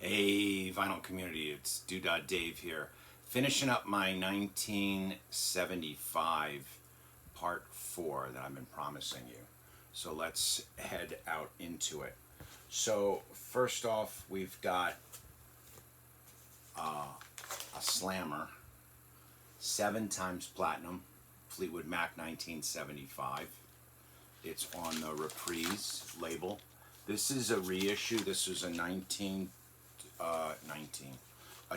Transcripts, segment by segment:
Hey, vinyl community, it's Doodad Dave here, finishing up my 1975 part 4 that I've been promising you. So let's head out into it. So first off, we've got a slammer, 7 times platinum, Fleetwood Mac 1975. It's on the Reprise label. This is a reissue. This was a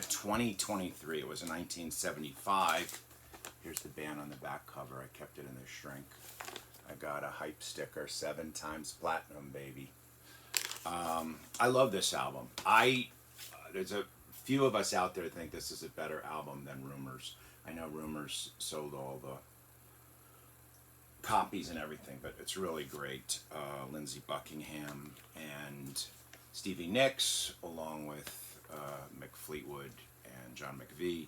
2023. It was a 1975. Here's the band on the back cover. I kept it in the shrink. I got a hype sticker, 7 times platinum, baby. I love this album. There's a few of us out there that think this is a better album than Rumors. I know Rumors sold all the copies and everything, but it's really great. Lindsey Buckingham and Stevie Nicks, along with Mick Fleetwood and John McVie,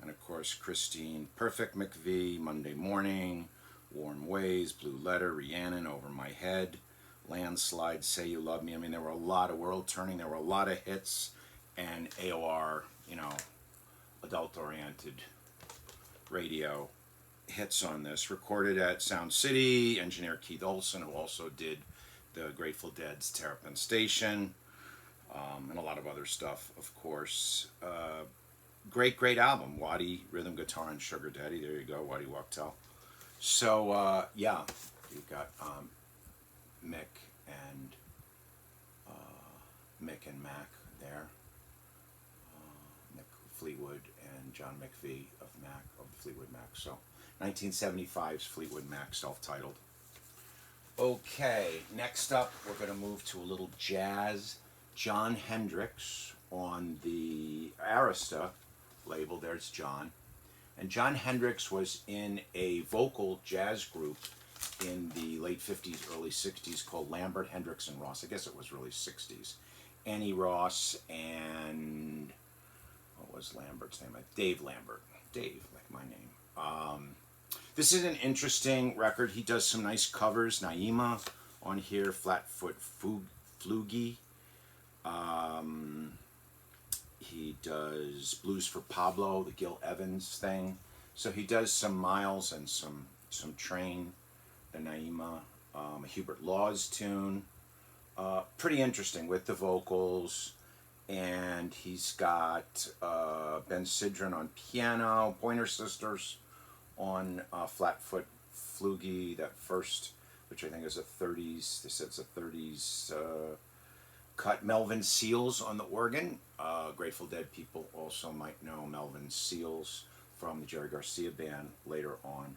and of course Christine Perfect McVie, Monday Morning, Warm Ways, Blue Letter, Rhiannon, Over My Head, Landslide, Say You Love Me. I mean, there were a lot of World Turning, there were a lot of hits, and AOR, adult-oriented radio hits on this. Recorded at Sound City, engineer Keith Olsen, who also did the Grateful Dead's Terrapin Station, and a lot of other stuff, of course. Great album. Waddy, rhythm guitar, and Sugar Daddy. There you go, Waddy Wachtel. So, yeah, you've got Mick and Mac there. Mick Fleetwood and John McVie of the Fleetwood Mac. So 1975's Fleetwood Mac, self-titled. Okay, next up we're going to move to a little jazz. John Hendricks on the Arista label. There's John. And John Hendricks was in a vocal jazz group in the late 50s, early 60s called Lambert, Hendricks, and Ross. I guess it was really 60s. Annie Ross and, what was Lambert's name? Dave Lambert. Dave, like my name. This is an interesting record. He does some nice covers. Naima on here, Flatfoot Flugie. He does Blues for Pablo, the Gil Evans thing. So he does some Miles and some Train, the Naima, a Hubert Laws tune. Pretty interesting with the vocals. And he's got Ben Sidran on piano, Pointer Sisters on Flatfoot Flugie, that first, which I think is a 30s, they said it's a 30s cut. Melvin Seals on the organ. Grateful Dead people also might know Melvin Seals from the Jerry Garcia band later on.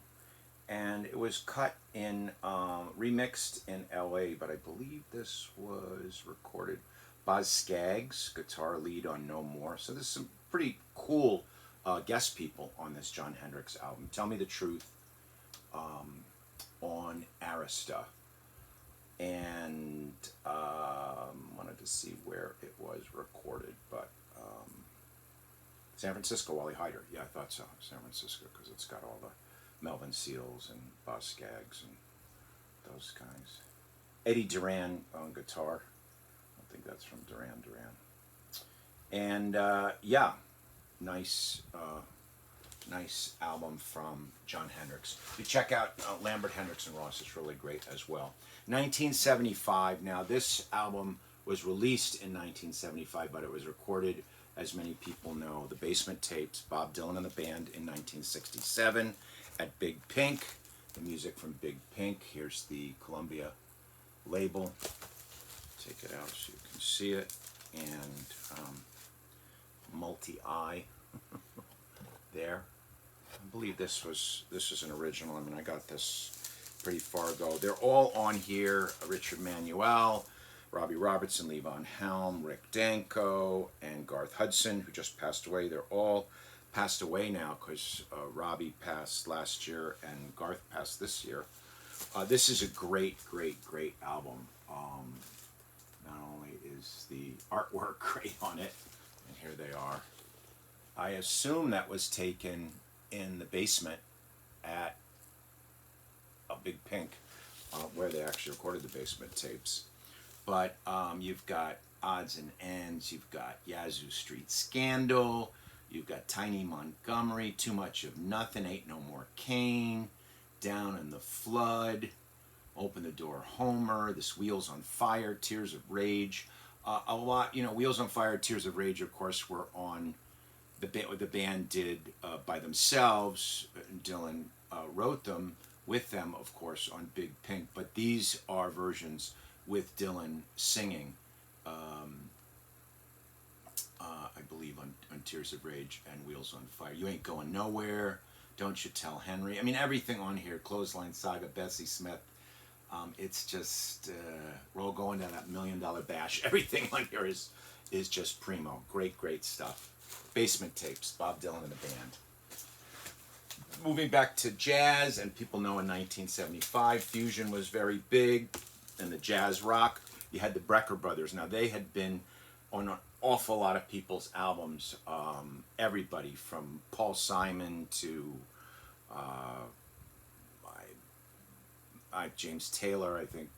And it was cut in, remixed in LA, but I believe this was recorded. Boz Scaggs, guitar lead on No More. So there's some pretty cool guest people on this John Hendricks album. Tell Me the Truth on Arista. And wanted to see where it was recorded, but San Francisco, Wally Hyder. Yeah, I thought so. San Francisco, because it's got all the Melvin Seals and Boz Scaggs and those guys. Eddie Duran on guitar. I think that's from Duran Duran. And yeah, nice album from John Hendricks. You check out Lambert, Hendricks, and Ross. It's really great as well. 1975. Now, this album was released in 1975, but it was recorded, as many people know, the Basement Tapes, Bob Dylan and the band in 1967 at Big Pink. The music from Big Pink. Here's the Columbia label. Take it out so you can see it. And multi-eye there. I believe this is an original. I mean, I got this pretty far ago. They're all on here. Richard Manuel, Robbie Robertson, Levon Helm, Rick Danko, and Garth Hudson, who just passed away. They're all passed away now because Robbie passed last year and Garth passed this year. This is a great album. Not only is the artwork great on it, and here they are. I assume that was taken in the basement at a Big Pink, where they actually recorded the Basement Tapes. But you've got odds and ends. You've got Yazoo Street Scandal. You've got Tiny Montgomery, Too Much of Nothing, Ain't No More Cain, Down in the Flood, Open the Door Homer, This Wheels on Fire, Tears of Rage. A lot, Wheels on Fire, Tears of Rage, of course, were on the band did by themselves. Dylan wrote them with them, of course, on Big Pink, but these are versions with Dylan singing, I believe, on Tears of Rage and Wheels on Fire. You Ain't Going Nowhere, Don't You Tell Henry. I mean, everything on here, Clothesline Saga, Bessie Smith. It's just, we're all going to that $1 Million Bash. Everything on here is just primo. Great, great stuff. Basement Tapes, Bob Dylan and the band. Moving back to jazz, and people know in 1975, fusion was very big, and the jazz rock. You had the Brecker brothers. Now, they had been on an awful lot of people's albums. Everybody from Paul Simon to James Taylor. I think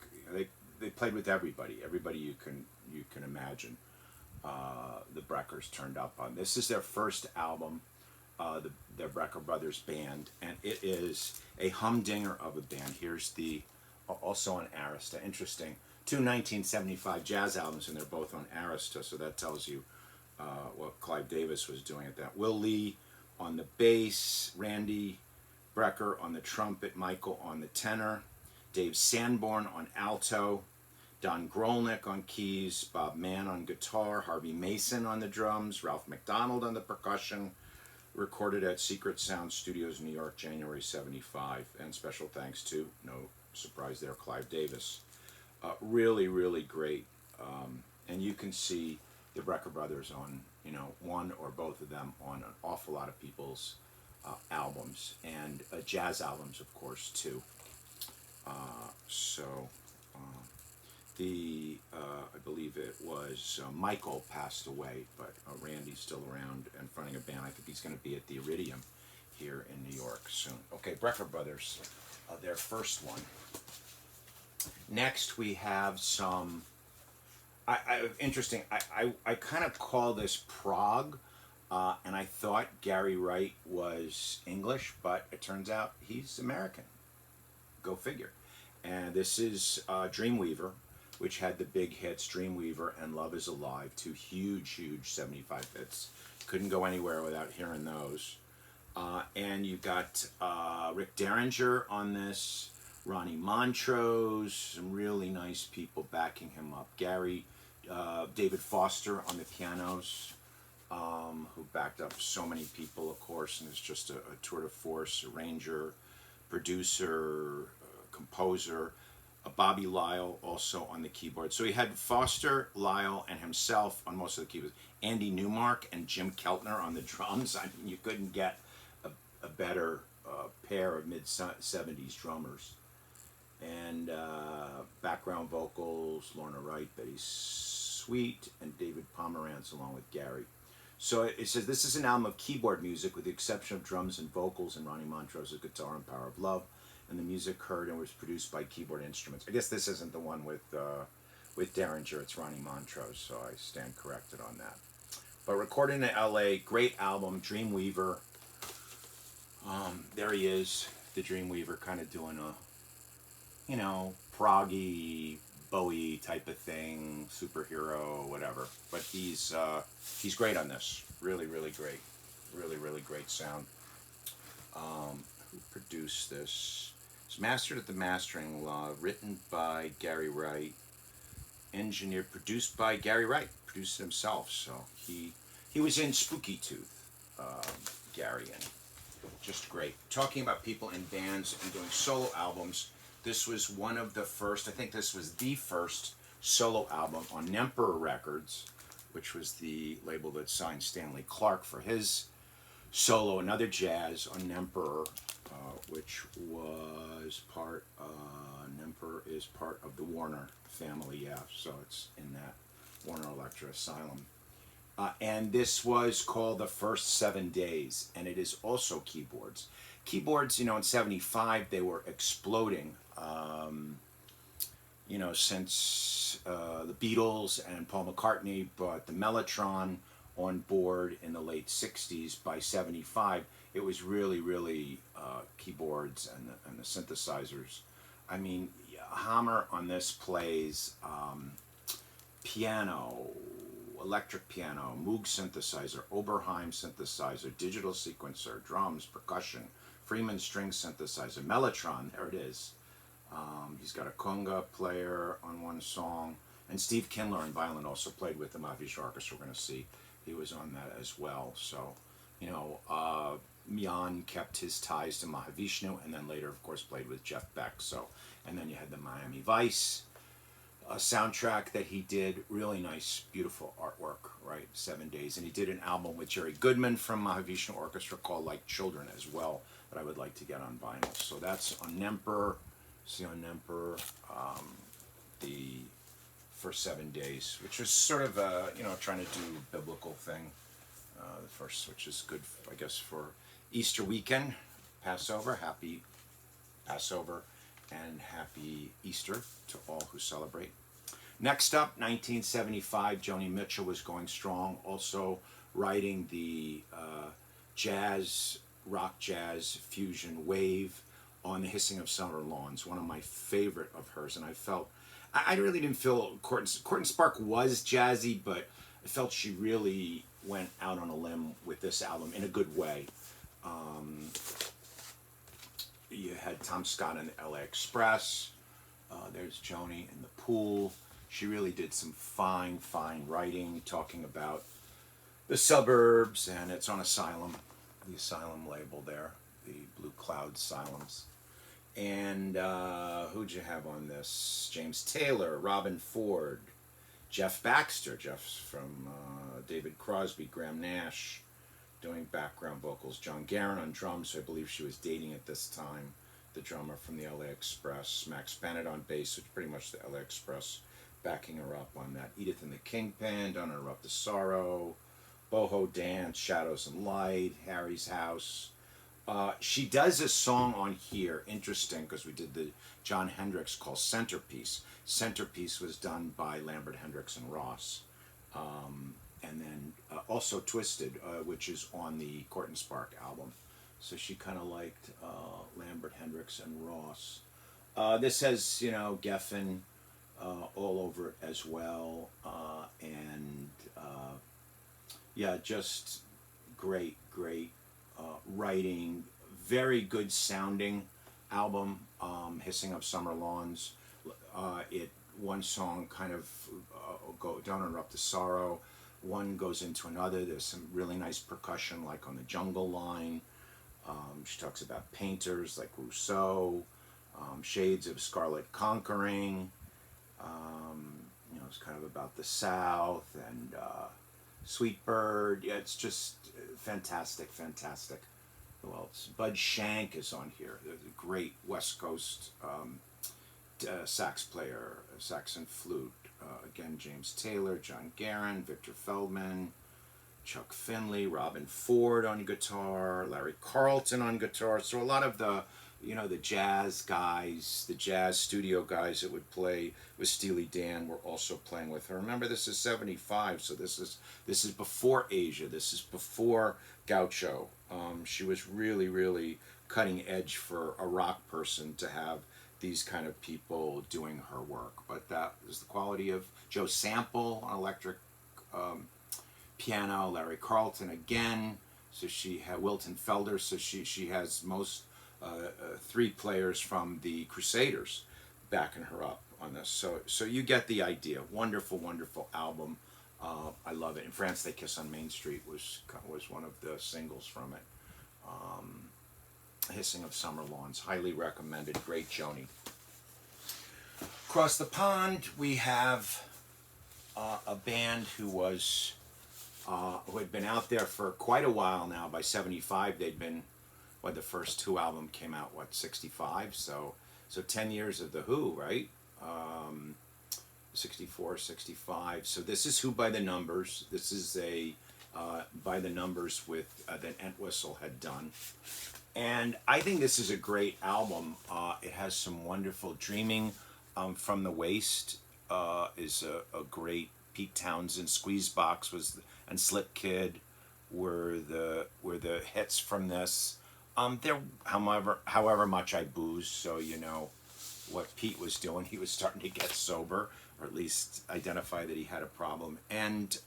they played with everybody. Everybody you can imagine. The Breckers turned up on. This is their first album, the Brecker Brothers Band, and it is a humdinger of a band. Here's also on Arista. Interesting. 2 1975 jazz albums, and they're both on Arista, so that tells you what Clive Davis was doing at that. Will Lee on the bass, Randy Brecker on the trumpet, Michael on the tenor, Dave Sanborn on alto, Don Grolnick on keys, Bob Mann on guitar, Harvey Mason on the drums, Ralph McDonald on the percussion. Recorded at Secret Sound Studios, New York, January 75. And special thanks to, no surprise there, Clive Davis. Really, really great. And you can see the Brecker brothers on, one or both of them on an awful lot of people's albums. And jazz albums, of course, too. I believe it was Michael passed away, but Randy's still around and fronting a band. I think he's going to be at the Iridium here in New York soon. Okay, Brecker Brothers, their first one. Next we have some, interesting, I kind of call this prog, and I thought Gary Wright was English, but it turns out he's American. Go figure. And this is Dreamweaver, which had the big hits, Dreamweaver and Love Is Alive, 2 huge 75 hits. Couldn't go anywhere without hearing those. And you got Rick Derringer on this, Ronnie Montrose, some really nice people backing him up. David Foster on the pianos, who backed up so many people, of course, and is just a tour de force, arranger, producer, composer. Bobby Lyle also on the keyboard. So he had Foster, Lyle, and himself on most of the keyboards. Andy Newmark and Jim Keltner on the drums. I mean, you couldn't get a better pair of mid-70s drummers. And background vocals, Lorna Wright, Betty Sweet, and David Pomerantz along with Gary. So it says, this is an album of keyboard music with the exception of drums and vocals and Ronnie Montrose's guitar and Power of Love. And the music heard and was produced by keyboard instruments. I guess this isn't the one with Derringer. It's Ronnie Montrose, so I stand corrected on that. But recorded in L.A., great album, Dreamweaver. There he is, the Dreamweaver, kind of doing a, proggy, Bowie type of thing, superhero, whatever. But he's great on this. Really, really great. Really, really great sound. Who produced this? It's mastered at the Mastering Law, written by Gary Wright, engineered, produced by Gary Wright, produced it himself. So he was in Spooky Tooth, Gary, and just great. Talking about people in bands and doing solo albums, this was one of the first, I think this was the first solo album on Nemper Records, which was the label that signed Stanley Clarke for his solo, another jazz on Nemper, which was Nemper is part of the Warner family, yeah, so it's in that Warner Electra Asylum. And this was called The First 7 Days, and it is also keyboards. Keyboards, in 75, they were exploding. since the Beatles and Paul McCartney brought the Mellotron on board in the late 60s. By 75, it was really, really keyboards and the synthesizers. I mean, Hammer on this plays piano, electric piano, Moog synthesizer, Oberheim synthesizer, digital sequencer, drums, percussion, Freeman string synthesizer, Mellotron, there it is. He's got a conga player on one song, and Steve Kindler on violin also played with the Mahavishnu Orchestra. We're going to see he was on that as well. So, Jan kept his ties to Mahavishnu, and then later, of course, played with Jeff Beck. So, and then you had the Miami Vice soundtrack that he did. Really nice, beautiful artwork, right? 7 days. And he did an album with Jerry Goodman from Mahavishnu Orchestra called Like Children as well, that I would like to get on vinyl. So that's on Nemper. See on Nemper, the first 7 days, which was sort of trying to do a biblical thing. The first, which is good, I guess, for Easter weekend, Passover. Happy Passover and happy Easter to all who celebrate. Next up, 1975, Joni Mitchell was going strong, also writing the rock jazz fusion wave on The Hissing of Summer Lawns, one of my favorite of hers. And I really didn't feel Court and Spark was jazzy, but I felt she really went out on a limb with this album in a good way. You had Tom Scott and the LA Express. There's Joni in the Pool. She really did some fine writing, talking about the suburbs, and it's on Asylum, the Asylum label there, the Blue Cloud Asylums. And who'd you have on this? James Taylor, Robin Ford, Jeff Baxter, Jeff's from David Crosby, Graham Nash doing background vocals, John Guerin on drums, who I believe she was dating at this time, the drummer from the LA Express, Max Bennett on bass, which pretty much the LA Express backing her up on that, Edith and the Kingpin, Don't Interrupt the Sorrow, Boho Dance, Shadows and Light, Harry's House. She does a song on here, interesting, because we did the John Hendricks called Centerpiece. Centerpiece was done by Lambert, Hendricks, and Ross. And then also Twisted, which is on the Court and Spark album. So she kind of liked Lambert, Hendricks, and Ross. This has, Geffen all over it as well. Just great writing, very good sounding album, Hissing of Summer Lawns. One song kind of Don't Interrupt the Sorrow, one goes into another. There's some really nice percussion, like on the Jungle Line. She talks about painters like Rousseau, shades of Scarlet Conquering. It's kind of about the South, and Sweet Bird. Yeah, it's just fantastic. Who else? Bud Shank is on here. There's a great West Coast sax player, sax and flute. Again, James Taylor, John Guerin, Victor Feldman, Chuck Finley, Robin Ford on guitar, Larry Carlton on guitar. So a lot of the jazz guys, the jazz studio guys that would play with Steely Dan were also playing with her. Remember, this is 75, so this is before Asia. This is before Gaucho. She was really cutting edge for a rock person to have these kind of people doing her work. But that is the quality of Joe Sample on electric piano, Larry Carlton again. So she had Wilton Felder. So she has most three players from the Crusaders backing her up on this. So you get the idea. Wonderful album. I love it. In France, They Kiss on Main Street was one of the singles from it. Hissing of Summer Lawns, highly recommended. Great Joni. Across the pond, we have a band who had been out there for quite a while now. By 75, they'd been, the first two album came out, 65? So 10 years of The Who, right? 64, 65. So this is Who by the Numbers. This is a by the numbers with that Entwistle had done. And I think this is a great album. It has some wonderful dreaming From the Waist is a great. Pete Townsend, Squeezebox and Slip Kid were the hits from this. There, however much I booze, so you know what Pete was doing. He was starting to get sober, or at least identify that he had a problem. And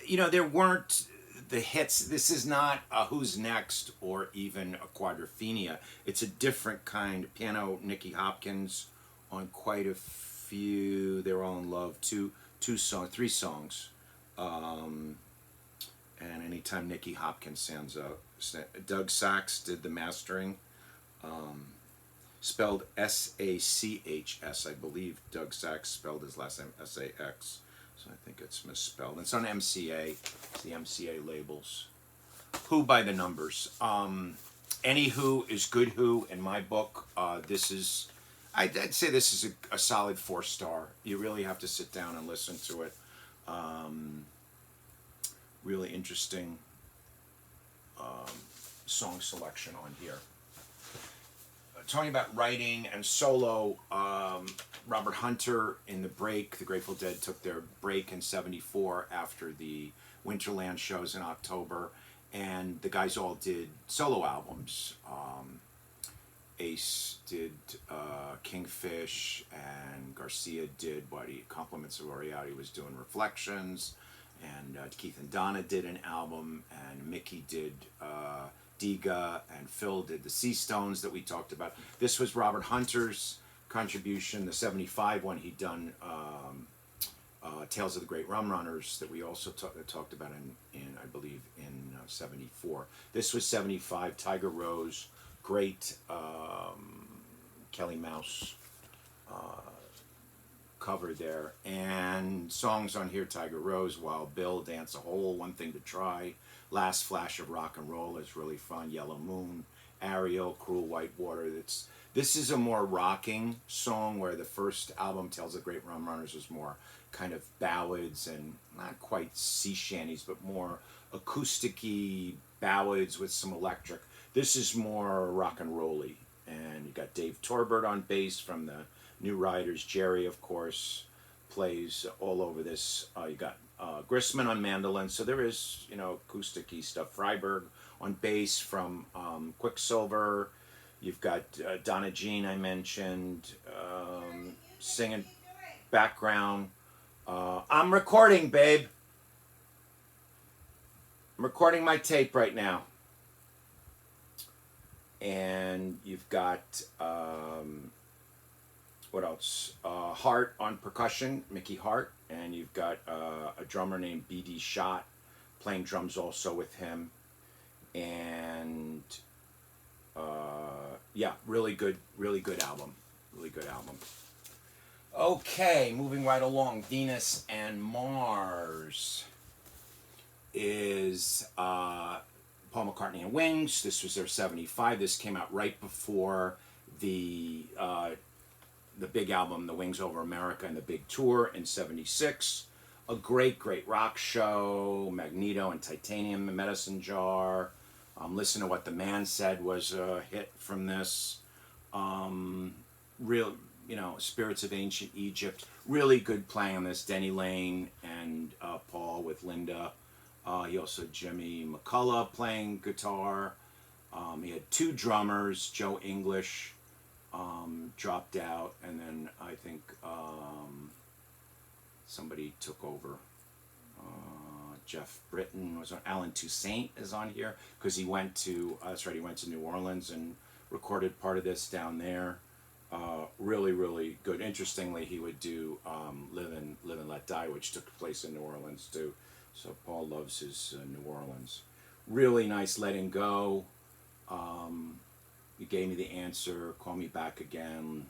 you know, there weren't the hits. This is not a Who's Next or even a Quadrophenia. It's a different kind. Piano, Nicky Hopkins on quite a few. They were all in love. Three songs. And anytime Nicky Hopkins sounds out, Doug Sachs did the mastering. Spelled Sachs, I believe. Doug Sachs spelled his last name Sax. So I think it's misspelled. It's on MCA. It's the MCA labels. Who by the numbers. Any Who is good Who in my book. This is, I'd say this is a solid 4-star. You really have to sit down and listen to it. Really interesting song selection on here. Talking about writing and solo, Robert Hunter in the break. The Grateful Dead took their break in '74 after the Winterland shows in October, and the guys all did solo albums. Ace did Kingfish, and Garcia did Compliments of Oriati was doing Reflections, and Keith and Donna did an album, and Mickey did Diga, and Phil did the Sea Stones that we talked about. This was Robert Hunter's contribution, the '75 one. He'd done Tales of the Great Rum Runners that we also talked about in I believe in '74. This was '75. Tiger Rose, great Kelly Mouse cover there, and songs on here: Tiger Rose, Wild Bill, Dance a Hole, One Thing to Try, Last Flash of Rock and Roll is really fun, Yellow Moon, Ariel, Cruel White Water. This is a more rocking song, where the first album, Tales of the Great Rum Runners, was more kind of ballads and not quite sea shanties, but more acoustic-y ballads with some electric. This is more rock and roll-y. And you got Dave Torbert on bass from the New Riders. Jerry, of course, plays all over this. You got Grissman on mandolin, so there is, you know, acoustic-y stuff. Freiberg on bass from Quicksilver. You've got Donna Jean, I mentioned, singing background. I'm recording, babe. I'm recording my tape right now. And you've got, what else? Hart on percussion, Mickey Hart. And you've got a drummer named B.D. Schott playing drums also with him. And yeah, really good album. Really good album. Okay, moving right along. Venus and Mars is Paul McCartney and Wings. This was their '75. This came out right before the big album, The Wings Over America, and the big tour in '76. A great rock show. Magneto and Titanium, The Medicine Jar. Listen to What the Man Said was a hit from this. Real, you know, Spirits of Ancient Egypt. Really good playing on this. Denny Lane and Paul with Linda. He also had Jimmy McCullough playing guitar. He had two drummers. Joe English dropped out, and then I think somebody took over. Jeff Britton was on. Alan Toussaint is on here because he went to. That's right. He went to New Orleans and recorded part of this down there. Really good. Interestingly, he would do Live and Let Die, which took place in New Orleans too. So Paul loves his New Orleans. Really nice. Letting Go. You gave me the answer. Call Me Back Again.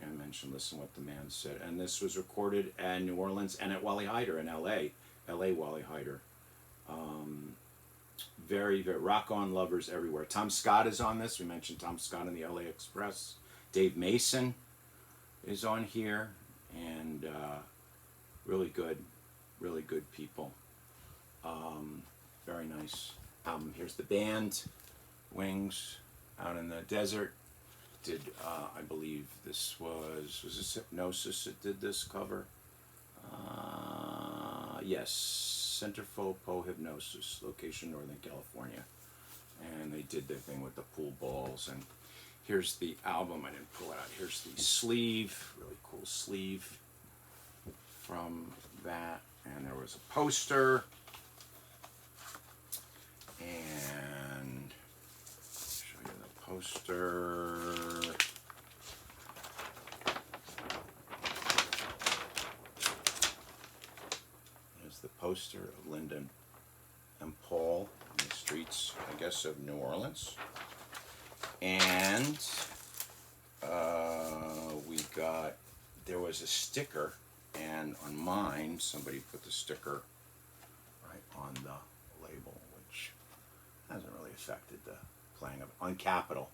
And I mentioned Listen What the Man Said. And this was recorded at New Orleans and at Wally Heider in L.A. L.A. Wally Heider. Very rock on, lovers everywhere. Tom Scott is on this. We mentioned Tom Scott in the L.A. Express. Dave Mason is on here. And really good people. Very nice. Here's the band, Wings, Out in the Desert. did, I believe this was this Hypnosis that did this cover? Yes, Centerfold Po Hypnosis, location Northern California. And they did their thing with the pool balls. And here's the album. I didn't pull it out. Here's the sleeve, really cool sleeve from that. And there was a poster. And show you the poster. There's the poster of Linda and Paul on the streets, I guess, of New Orleans. And there was a sticker, and on mine, somebody put the sticker right on the label, which hasn't really affected the playing of it. On Capitol,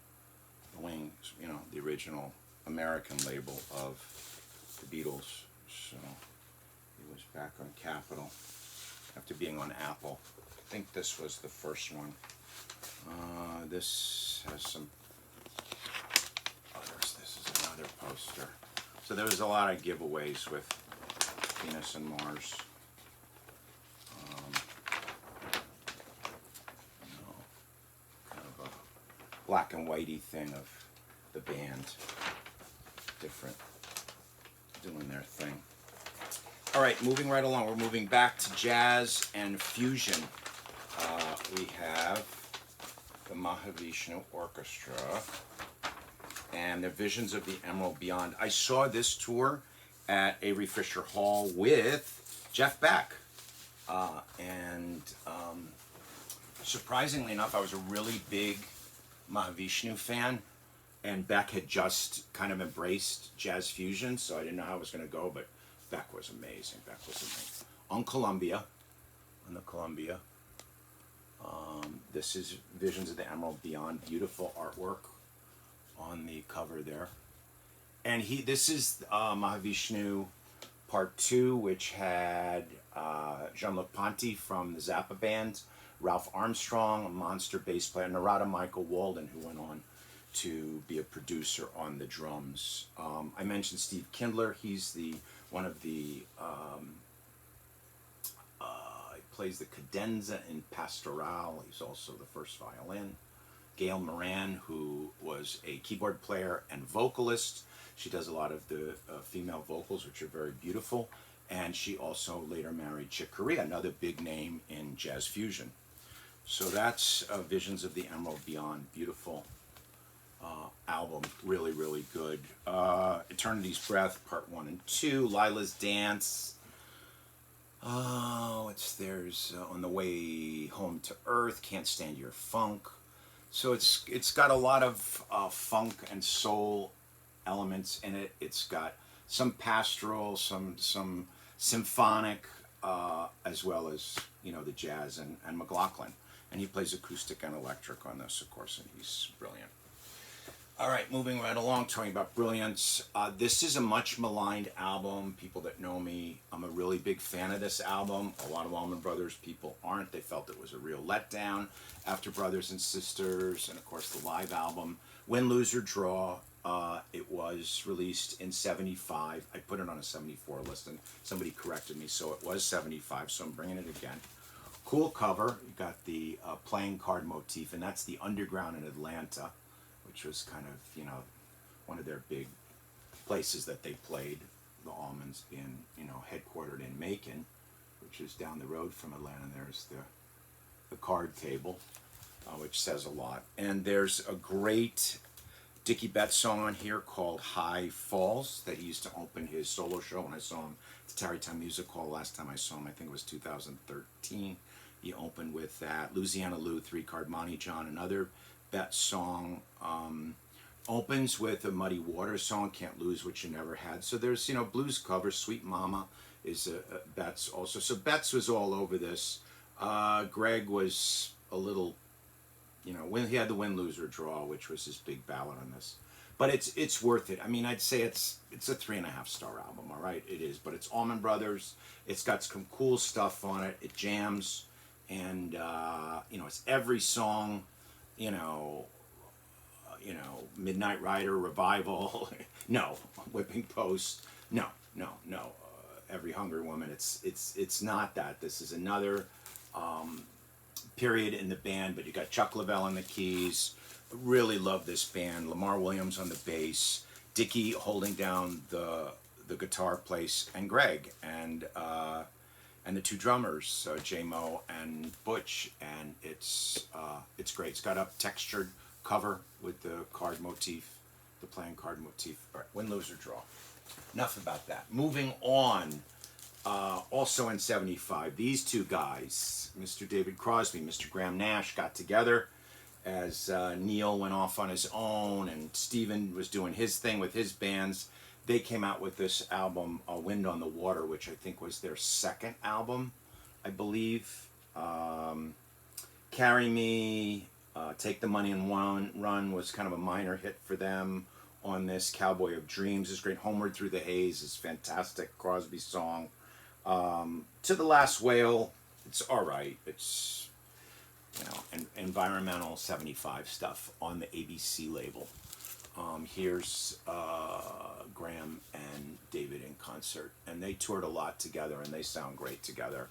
the Wings, the original American label of the Beatles. So it was back on Capitol after being on Apple. I think this was the first one. This has some others. This is another poster. So there was a lot of giveaways with Venus and Mars. Kind of a black and whitey thing of the band. Different, doing their thing. All right, moving right along. We're moving back to jazz and fusion. We have the Mahavishnu Orchestra and the Visions of the Emerald Beyond. I saw this tour at Avery Fisher Hall with Jeff Beck. Surprisingly enough, I was a really big Mahavishnu fan, and Beck had just kind of embraced jazz fusion, so I didn't know how it was going to go, but Beck was amazing. On the Columbia. This is Visions of the Emerald Beyond. Beautiful artwork on the cover there. And this is Mahavishnu Part 2, which had Jean-Luc Ponty from the Zappa Band, Ralph Armstrong, a monster bass player, Narada Michael Walden, who went on to be a producer on the drums. I mentioned Steve Kindler. He's one of the he plays the cadenza in Pastoral. He's also the first violin. Gail Moran, who was a keyboard player and vocalist. She does a lot of the female vocals, which are very beautiful. And she also later married Chick Corea, another big name in jazz fusion. So that's Visions of the Emerald Beyond. Beautiful album. Really, really good. Eternity's Breath, Part 1 and 2. Lila's Dance. There's On the Way Home to Earth, Can't Stand Your Funk. So it's got a lot of funk and soul elements in it. It's got some pastoral, some symphonic, as well as the jazz and McLaughlin. And he plays acoustic and electric on this, of course, and he's brilliant. All right, moving right along, talking about brilliance. This is a much maligned album. People that know me, I'm a really big fan of this album. A lot of Allman Brothers people aren't. They felt it was a real letdown after Brothers and Sisters, and of course the live album. Win, Lose, or Draw. It was released in 75. I put it on a 74 list, and somebody corrected me, so it was 75, so I'm bringing it again. Cool cover. You got the playing card motif, and that's the Underground in Atlanta, which was kind of, one of their big places that they played, the Allmans being, headquartered in Macon, which is down the road from Atlanta. There's the card table, which says a lot. And there's a great Dickie Betts song on here called High Falls that he used to open his solo show when I saw him at the Tarrytown Music Hall. Last time I saw him, I think it was 2013. He opened with that. Louisiana Lou, 3-card Monty John, another Betts song. Opens with a Muddy Waters song, Can't Lose What You Never Had. So there's, blues covers. Sweet Mama is Betts also. So Betts was all over this. Greg was a little, when he had the Win, Lose, or Draw, which was his big ballad on this. But it's worth it. I mean, I'd say it's a 3.5-star album, all right? It is, but it's Allman Brothers. It's got some cool stuff on it. It jams, and, it's every song, you know, Midnight Rider, Revival. No, Whipping Post. No, no, no. Every Hungry Woman. It's not that. This is another period in the band. But you got Chuck Leavell on the keys. Really love this band. Lamar Williams on the bass. Dickie holding down the guitar place, and Greg and the two drummers, J-Mo and Butch, and it's great. It's got a textured cover with the card motif, the playing card motif. All right, win, lose, or draw. Enough about that. Moving on. Also in '75, these two guys, Mr. David Crosby, Mr. Graham Nash, got together as Neil went off on his own and Steven was doing his thing with his bands. They came out with this album, Wind on the Water, which I think was their second album, I believe. Carry Me, Take the Money and Run was kind of a minor hit for them on this. Cowboy of Dreams is great. Homeward Through the Haze is fantastic, Crosby song. To the Last Whale, it's all right. It's, you know, environmental '75 stuff on the ABC label. Here's Graham and David in concert, and they toured a lot together, and they sound great together.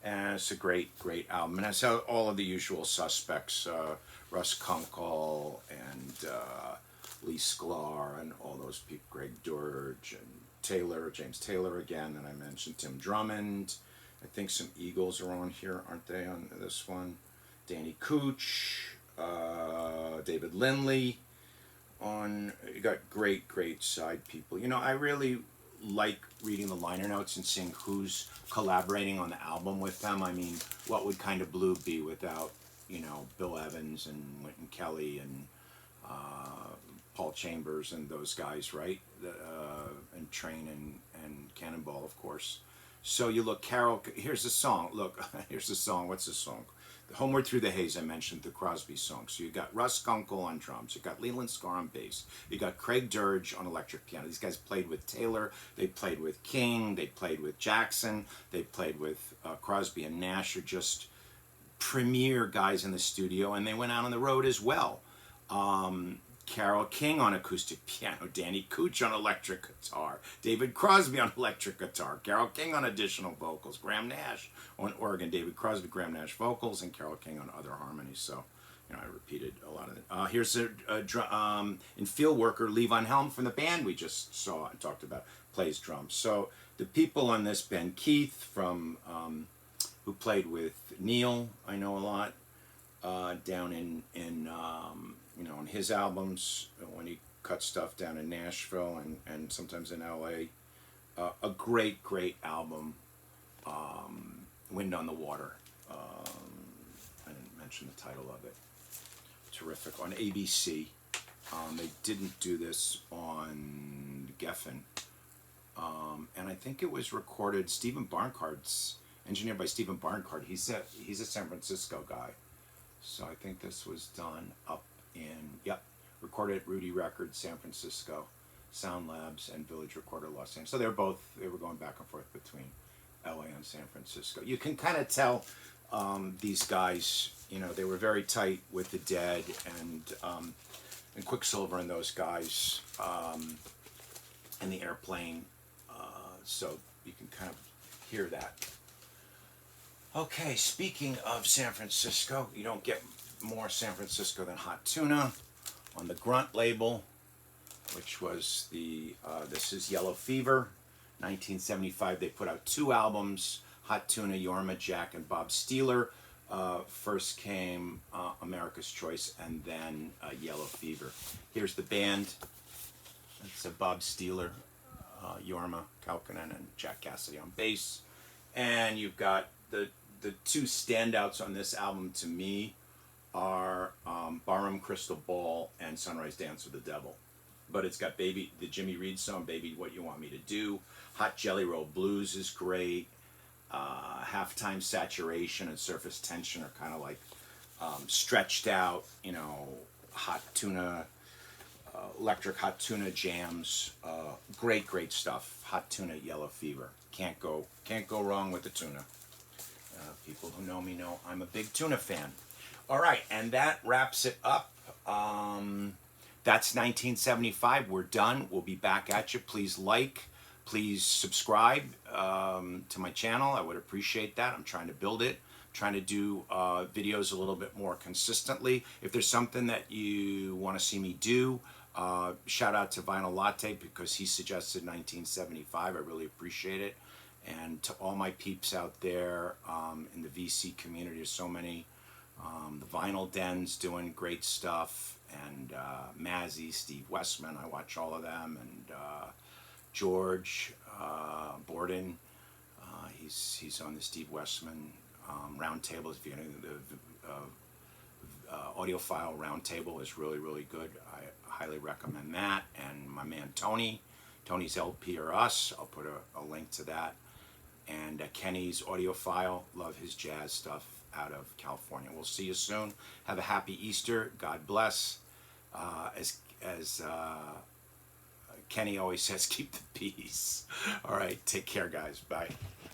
And it's a great, great album. And it's all of the usual suspects, Russ Kunkel and Lee Sklar and all those people, Greg Durge and Taylor, James Taylor again, and I mentioned Tim Drummond. I think some Eagles are on here, aren't they, on this one? Danny Cooch, David Lindley. You got great, great side people. You know, I really like reading the liner notes and seeing who's collaborating on the album with them. I mean, what would Kind of Blue be without, you know, Bill Evans and Wynton Kelly and Paul Chambers and those guys, right? And Train and Cannonball, of course. So you look, Carol, here's the song. Look, here's the song. What's the song? Homeward Through the Haze, I mentioned, the Crosby song. So you got Russ Kunkel on drums. You got Leland Sklar on bass. You got Craig Durge on electric piano. These guys played with Taylor. They played with King. They played with Jackson. They played with Crosby and Nash, are just premier guys in the studio. And they went out on the road as well. Carole King on acoustic piano, Danny Cooch on electric guitar, David Crosby on electric guitar, Carole King on additional vocals, Graham Nash on organ, David Crosby, Graham Nash vocals, and Carole King on other harmonies. So, you know, I repeated a lot of it. Here's in Field Worker, Lee Von Helm from the band we just saw and talked about, plays drums. So the people on this band, Keith from who played with Neil, I know a lot, down in you know, on his albums when he cut stuff down in Nashville and sometimes in LA. A great, great album, Wind on the Water. I didn't mention the title of it. Terrific. On ABC. They didn't do this on Geffen. And I think it was recorded, Stephen Barncard's, engineered by Stephen Barncard. He's a San Francisco guy. So I think this was done up recorded at Rudy Records, San Francisco, Sound Labs, and Village Recorder, Los Angeles. So they were going back and forth between LA and San Francisco. You can kind of tell these guys, you know, they were very tight with the Dead and Quicksilver and those guys, and the Airplane. So you can kind of hear that. Okay, speaking of San Francisco, you don't get more San Francisco than Hot Tuna on the Grunt label, which was this is Yellow Fever, 1975. They put out 2 albums, Hot Tuna, Yorma, Jack, and Bob Steeler. First came America's Choice and then Yellow Fever. Here's the band. It's Bob Steeler, Yorma Kalkinen, and Jack Cassidy on bass. And you've got the 2 standouts on this album to me are Barroom Crystal Ball and Sunrise Dance with the Devil. But it's got the Jimmy Reed song, Baby What You Want Me to Do. Hot Jelly Roll Blues is great. Halftime Saturation and Surface Tension are kind of like stretched out, you know, Hot Tuna, electric Hot Tuna jams. Great, great stuff. Hot Tuna, Yellow Fever. Can't go wrong with the tuna. People who know me know I'm a big tuna fan. All right, and that wraps it up that's 1975. We're done. We'll be back at you. Please like, please subscribe to my channel. I would appreciate that. I'm trying to build it, trying to do videos a little bit more consistently. If there's something that you want to see me do, shout out to Vinyl Latte because he suggested 1975. I really appreciate it. And to all my peeps out there in the VC community, there's so many. The Vinyl Den's doing great stuff, and Mazzy, Steve Westman, I watch all of them, and George Borden, he's on the Steve Westman roundtable. If you know the audiophile roundtable is really, really good. I highly recommend that. And my man Tony's LP or Us, I'll put a link to that. And Kenny's audiophile, love his jazz stuff out of California. We'll see you soon. Have a happy Easter. God bless. As Kenny always says, keep the peace. All right, take care, guys. Bye.